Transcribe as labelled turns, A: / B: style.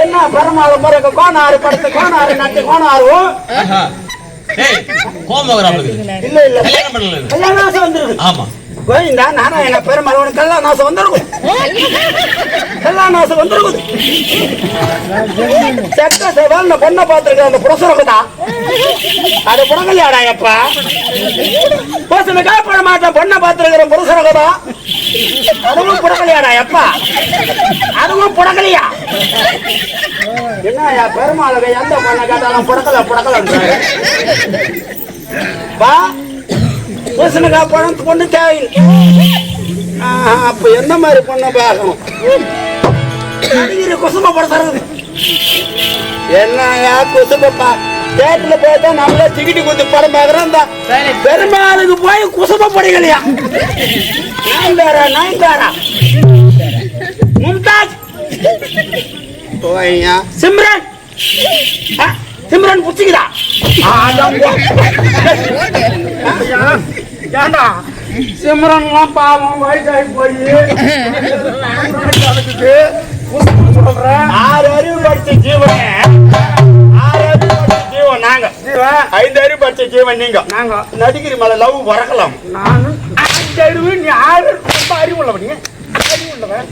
A: என்ன பெருமாள் முறைக்கு கோணாறு படுத்து கோணாறு நட்டு கோணாறு இல்ல இல்ல கல்யாணம் வந்துருக்கு. ஆமா கோயிந்தா நானா என்ன பெருமாள் உனக்கு கல்யாணம் வந்துருக்கும். கல்யாணம் வந்துருக்குது. செக்க செவல் பொண்ணை பார்த்துருக்க அந்த புரசரகதா அது புடங்கலையாடா எப்பா பட மாட்டேன் பொண்ணை பார்த்துருக்கிற புரசரகதா அதுவும் புடங்கலையாடா எப்பா அதுவும் புடங்கலையா என்ன பெருமாளுக்கு எந்த பொண்ணை கேட்டாலும் புடக்கல புடக்கல பா பசனுக்கா பணம் பொண்ணு தேவையில்லை. அப்ப எந்த மாதிரி பொண்ணை பார்க்கணும் குசுமப்படுத்துறது என்ன குசுமப்பா தேட்டர்ல போயிட்டா நம்மளே டிக்கெட்டு கொடுத்து படம் பார்க்கறோம். பெருமாளுக்கு போய் குசுமப்படிகளையா நயன்தாரா மும்தாஜ் சிம்ரன் சிம்ரன் புடிச்சுக்கிறா சிம்ரன்லாம் பாவம் வயசாகி போய் 6 அறிவு படிச்ச ஜீவன் 6 அறிவு படிச்ச ஜீவன் நாங்க 5 அறிவு படிச்ச ஜீவன் நீங்க நாங்க நடிக்கிற மேல லவ் வரக்கலாம். நானும் 5 அறிவு நீ 6 ரொம்ப அறிவு உள்ளவன் அறிவு உள்ளவன்.